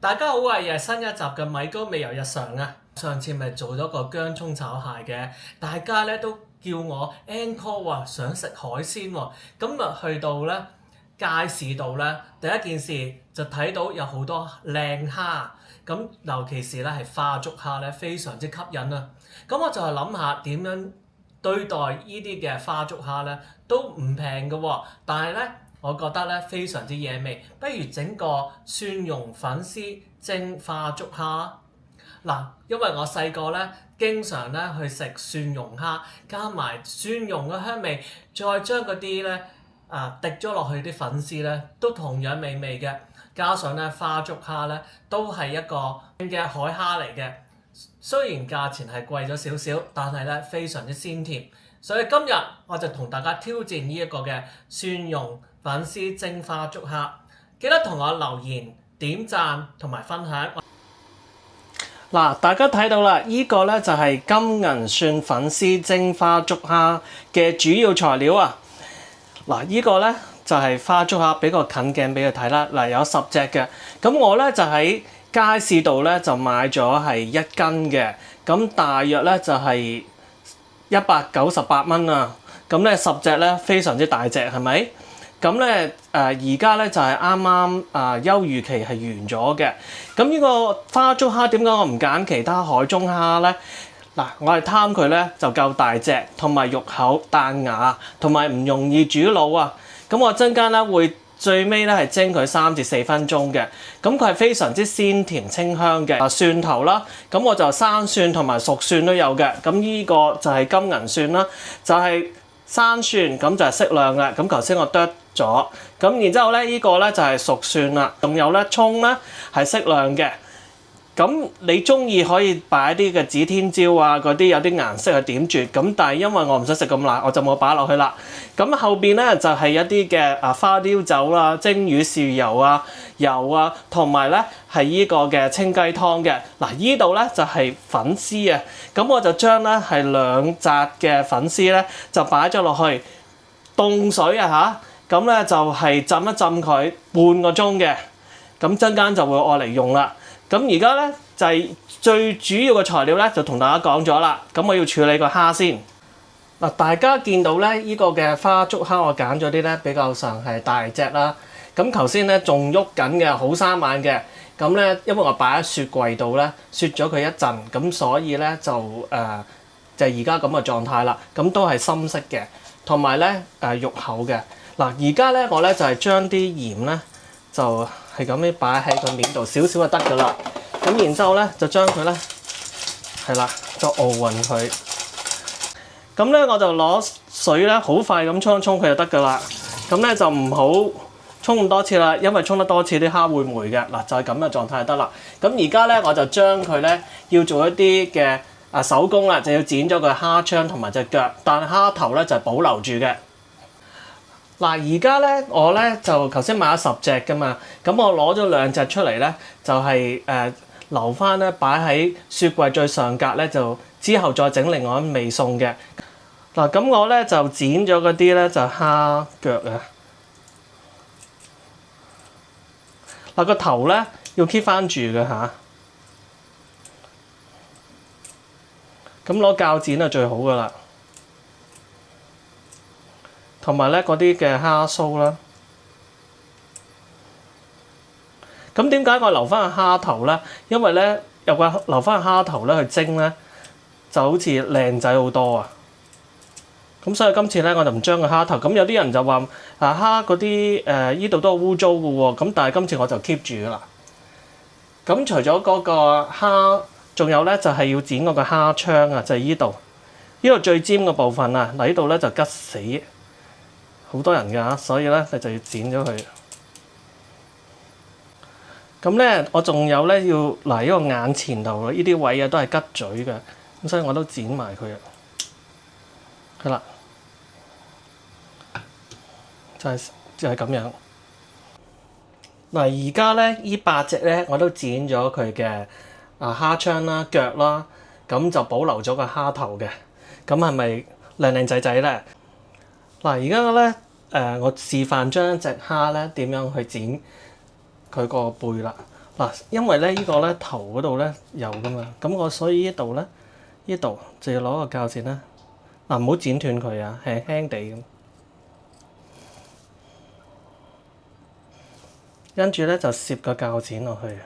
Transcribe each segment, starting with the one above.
大家好啊！又係新一集嘅米高味遊日常啊！上次咪做咗個薑葱炒蟹嘅，大家咧都叫我 encore 話想食海鮮喎，咁啊去到咧街市度咧，第一件事就睇到有好多靚蝦，咁尤其是咧係花竹蝦咧，非常之吸引啊！咁我就係諗下點樣對待呢啲嘅花竹蝦咧，都唔平嘅喎，但係咧，我覺得咧非常之惹味，不如整個蒜蓉粉絲蒸花竹蝦嗱，因為我細個咧經常咧去食蒜蓉蝦，加埋蒜蓉嘅香味，再將嗰啲咧滴咗落去啲粉絲咧，都同樣美味嘅。加上咧花竹蝦咧都係一個嘅海蝦嚟嘅，雖然價錢係貴咗少少，但係咧非常之鮮甜。所以今日我就同大家挑戰呢一個嘅蒜蓉粉絲蒸花竹蝦，記得同我留言、點讚同埋分享。嗱，大家睇到啦，呢個咧就係金銀蒜粉絲蒸花竹蝦嘅主要材料啊。嗱，呢個咧就係花竹蝦，俾個近鏡俾佢睇啦。嗱，有10隻嘅，咁我咧就喺街市度咧就買咗係1斤嘅，咁大約咧就係198蚊啊。咁咧10隻咧非常之大隻，係咪？咁咧而家咧就係啱啱休漁期係完咗嘅。咁呢個花竹蝦點解我唔揀其他海中蝦咧？嗱，我係貪佢咧就夠大隻，同埋肉厚彈牙，同埋唔容易煮老啊。咁我陣間咧會最尾咧係蒸佢3至4分鐘嘅。咁佢係非常之鮮甜清香嘅。蒜頭啦，咁我就生蒜同埋熟蒜都有嘅。咁呢個就係金銀蒜啦，就係生蒜，咁就係適量嘅。咁頭先我剁咗，咁然之後咧呢個咧就係熟蒜啦，仲有咧葱咧係適量嘅。咁你中意可以擺啲嘅指天椒啊，嗰啲有啲顏色去點綴，咁但係因為我唔想食咁辣，我就冇擺落去啦。咁後邊咧就係一啲嘅花雕酒啦、蒸魚豉油啊、油啊，同埋咧係呢個嘅清雞湯嘅。嗱，呢度咧就係粉絲啊，咁我就將咧係2紮嘅粉絲咧就擺咗落去凍水啊嚇，咁咧就係浸一浸佢半個鐘嘅，咁陣間就會愛嚟用啦。咁而家咧就係最主要嘅材料咧，就同大家講咗啦。咁我要處理個蝦先。嗱，大家見到咧呢個嘅花竹蝦，我揀咗啲咧比較上係大隻啦。咁頭先咧仲喐緊嘅，好生猛嘅。咁咧因為我擺喺雪櫃度咧，雪咗佢一陣，咁所以咧就而家咁嘅狀態啦。咁都係深色嘅，同埋咧肉厚嘅。嗱，而家咧我咧就係將啲鹽咧就係咁樣擺喺個面度，少少就得㗎啦。咁然之後咧，就將佢咧係啦，就熬勻佢。咁咧我就攞水咧，好快咁沖一沖佢就得㗎啦。咁咧就唔好沖咁多次啦，因為沖得多次啲蝦會霉嘅。嗱，就係咁嘅狀態就得啦。咁而家咧我就將佢咧要做一啲嘅手工啦，就要剪咗個蝦槍同埋隻腳，但係蝦頭咧就係保留住嘅。嗱，而家咧我咧就頭先買咗10隻㗎嘛，咁我攞咗2隻出嚟咧，就係留翻咧擺喺雪櫃最上格咧，就之後再整另外一味餸嘅。嗱，咁我咧就剪咗嗰啲咧就蝦腳啊。嗱，個頭咧要 keep 翻住嘅嚇，咁攞鉸剪就最好㗎啦。同埋咧嗰啲嘅蝦鬚啦，咁點解我留翻個蝦頭咧？因為咧有個留翻個蝦頭咧去蒸咧，就好似靚仔好多啊！咁所以今次咧我就唔將個蝦頭，咁有啲人就話蝦嗰啲依度都好污糟嘅喎，咁但係今次我就 keep 住㗎啦。咁除咗嗰個蝦，仲有咧就係要剪嗰個蝦槍啊，就係依度最尖嘅部分啊！嗱，呢度咧就吉死好多人㗎嚇，所以咧你就要剪咗佢。咁咧我仲有咧要嗱，呢個眼前度呢啲位啊都係吉嘴嘅，咁所以我都剪埋佢啊。係啦，就係咁樣。嗱，而家咧呢8隻咧我都剪咗佢嘅蝦槍啦、腳啦，咁就保留咗個蝦頭嘅。咁係咪靚靚仔仔咧？嗱，而家咧我示範將一隻蝦咧點樣去剪佢個背啦。嗱，因為咧呢個咧頭嗰度咧有噶嘛，咁我所以呢度咧呢度就要攞個鉸剪啦，嗱唔好剪斷佢啊，輕輕地咁，跟住咧就攝個鉸剪落去，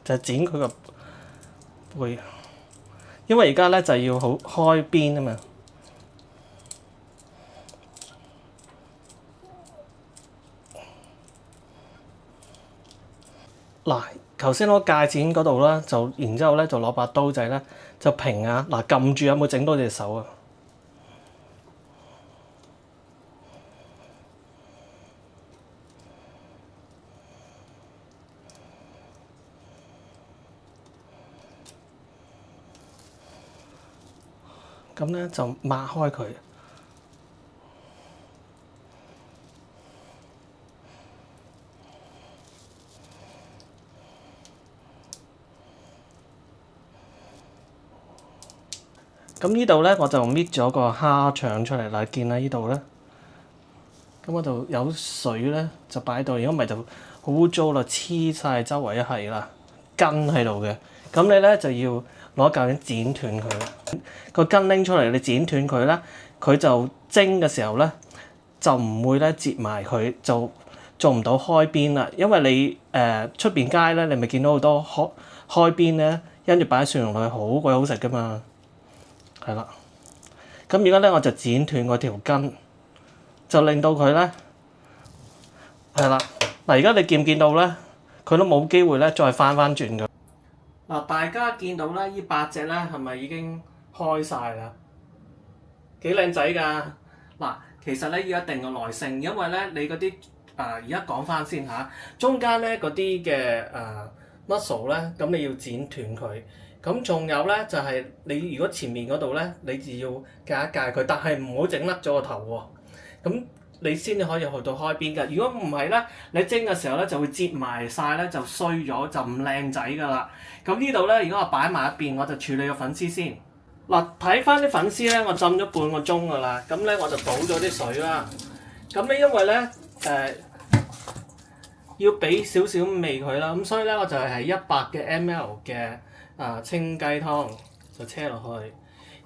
就剪佢個背，因為而家咧就要好開邊啊嘛。嗱，頭先攞鉸剪嗰度啦，就然之後咧就攞把刀仔咧就平啊，嗱撳住有冇整到隻手啊？咁咧就抹開佢。咁呢度咧我就搣咗個蝦腸出嚟啦，見啦呢度咧，咁我就有水咧就擺喺度，如果唔係就好污糟啦，黐晒周圍一係啦，筋喺度嘅。咁你咧就要攞鉸剪剪斷佢，個筋拎出嚟，你剪斷佢咧，佢就蒸嘅時候咧就唔會咧折埋佢，就做唔到開邊啦。因為你出邊街咧，你咪見到好多開邊咧，跟住擺蒜蓉落去，好鬼好食噶嘛。係啦，咁而家咧我就剪斷嗰條筋，就令到佢咧係啦。嗱，而家你見唔見到咧？佢都冇機會咧再翻轉㗎。嗱，大家見到咧，呢8隻咧係咪已經開晒啦？幾靚仔㗎！嗱，其實咧要一定嘅耐性，因為咧你嗰啲而家講翻先嚇，中間咧嗰啲嘅muscle 咧，咁你要剪斷佢。咁仲有咧就係你如果前面嗰度咧，你就要戒一戒佢，但係唔好整甩咗個頭喎。咁你先至可以去到開邊㗎。如果唔係咧，你蒸嘅時候咧就會折埋晒咧，就衰咗，就唔靚仔㗎啦。咁呢度咧，如果我擺埋一邊，我就處理個粉絲先。嗱，睇翻啲粉絲咧，我浸咗半個鐘㗎啦。咁咧我就倒咗啲水啦。咁咧因為咧要俾少少味佢啦，咁所以咧我就係100ml 嘅清雞湯就車落去，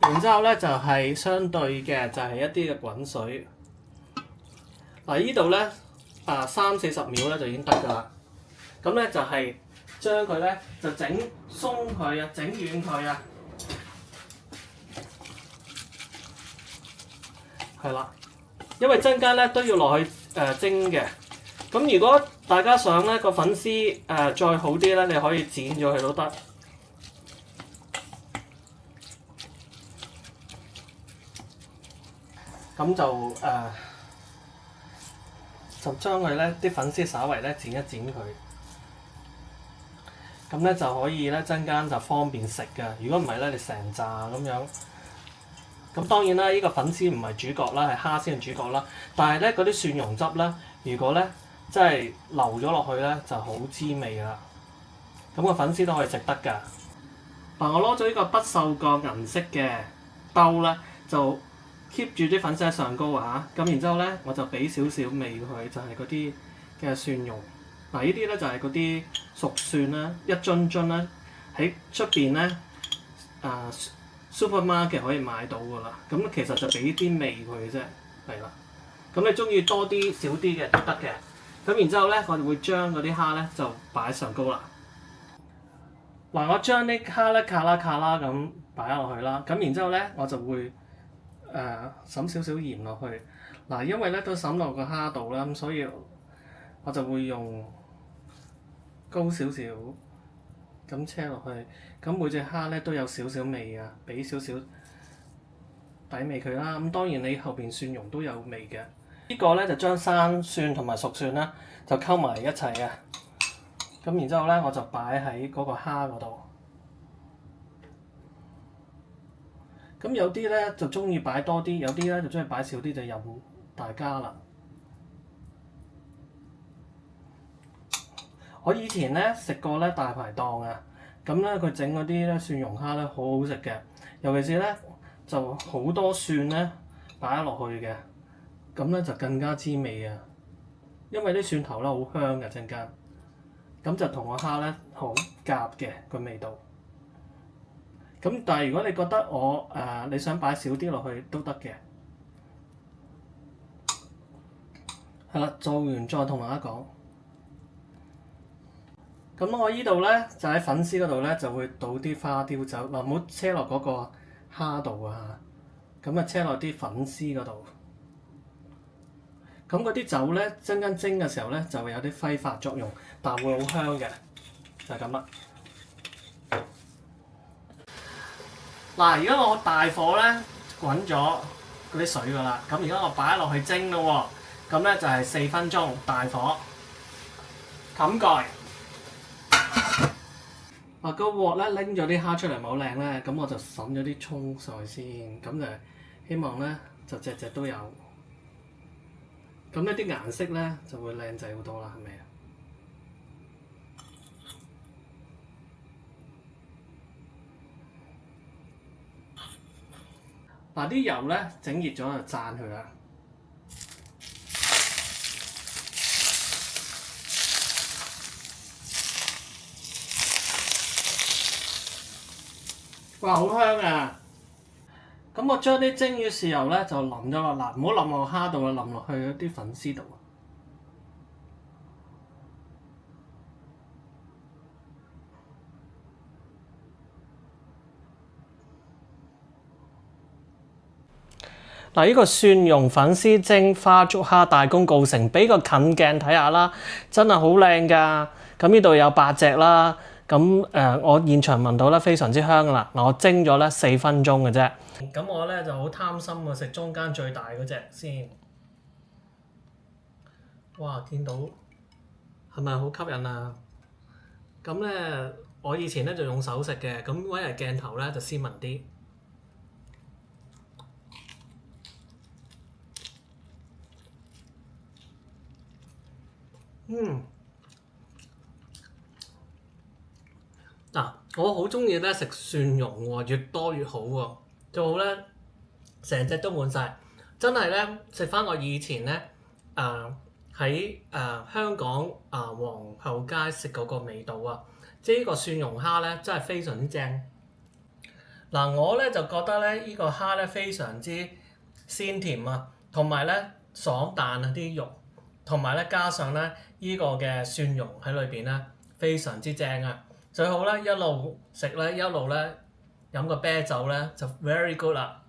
然之後咧就係相對嘅就係一啲嘅滾水。嗱，呢度咧30-40秒咧就已經得㗎啦。咁咧就係將佢咧就整鬆佢啊，整軟佢啊，係啦。因為陣間咧都要落去蒸嘅。咁如果大家想咧個粉絲再好啲咧，你可以剪咗佢都得。咁就將佢咧啲粉絲稍為咧剪一剪佢，咁咧就可以咧陣間就方便食㗎。如果唔係咧，你成扎咁樣。咁當然啦，呢個粉絲唔係主角啦，係蝦先係主角啦。但係咧嗰啲蒜蓉汁咧，如果咧即係流咗落去咧，就好滋味啦。咁個粉絲都可以食得㗎。嗱，我攞咗呢個不鏽鋼銀色嘅兜咧，就 keep 住啲粉絲喺上高啊。咁然之後咧，我就俾少少味佢，就係嗰啲嘅蒜蓉。嗱，呢啲咧就係嗰啲熟蒜啦，一樽樽咧喺出邊咧supermarket 可以買到㗎啦。咁其實就俾啲味佢嘅啫，係啦。咁你中意多啲少啲嘅都得嘅。咁然之後咧，我哋會將嗰啲蝦咧就擺上高啦。嗱，我將啲蝦咧卡啦咁擺落去啦。咁然之後咧，我就會揼少少鹽落去。嗱，因為咧都揼落個蝦度啦，咁所以我就會用高少少咁車落去。咁每隻蝦咧都有少少味啊，俾少少底味佢啦。咁當然你後邊蒜蓉都有味嘅。呢個咧就將生蒜同埋熟蒜啦就溝埋一齊啊。咁然之後咧，我就擺喺嗰個蝦嗰度。咁有啲咧就中意擺多啲，有啲咧就中意擺少啲，就任大家啦。我以前咧食過咧大排檔啊，咁咧佢整嗰啲咧蒜蓉蝦咧好好食嘅，尤其是咧就好多蒜咧擺落去嘅，咁咧就更加滋味啊！因為啲蒜頭咧好香嘅陣間，咁就同個蝦咧好夾嘅個味道。咁但係如果你覺得你想擺少啲落去都得嘅。係啦，做完再同大家講。咁我依度咧就喺粉絲嗰度咧就會倒啲花雕酒，嗱唔好車落嗰個蝦度啊，咁啊車落啲粉絲嗰度。咁嗰啲酒咧陣間蒸嘅時候咧就會有啲揮發作用，但係會好香嘅，就係咁啦。嗱，而家我大火咧滾咗嗰啲水㗎啦，咁而家我擺落去蒸咯喎，咁咧就係4分鐘大火，冚蓋。個鑊咧拎咗啲蝦出嚟冇靚咧，咁我就揼咗啲葱上去先，咁就希望咧就隻隻都有。咁呢啲顏色咧就會靚仔好多啦，係咪啊？嗱，啲油咧整熱咗就灒佢啦。哇，好香啊！咁我將啲蒸魚豉油咧就淋咗落嗱，唔好淋落蝦度啊，淋落去啲粉絲度。嗱，呢個蒜蓉粉絲蒸花竹蝦大功告成，俾個近鏡睇下啦，真係好靚㗎。咁呢度有8隻啦，咁我現場聞到咧非常之香啦。嗱，我蒸咗咧4分鐘嘅啫。咁我咧就好貪心喎，食中間最大嗰隻先。哇，見到係咪好吸引啊？咁咧，我以前咧就用手食嘅，咁揾嚟鏡頭咧就斯文啲。我好中意咧食蒜蓉喎，越多越好喎，最好咧成隻都滿晒。真係咧食翻我以前咧喺香港皇后街食嗰個味道啊！即係呢個蒜蓉蝦咧真係非常之正。嗱，我咧就覺得咧呢個蝦咧非常之鮮甜啊，同埋咧爽彈啊啲肉，同埋咧加上咧呢個嘅蒜蓉喺裏邊咧非常之正啊！最好咧一路食咧一路咧飲個啤酒咧就 very good 啦〜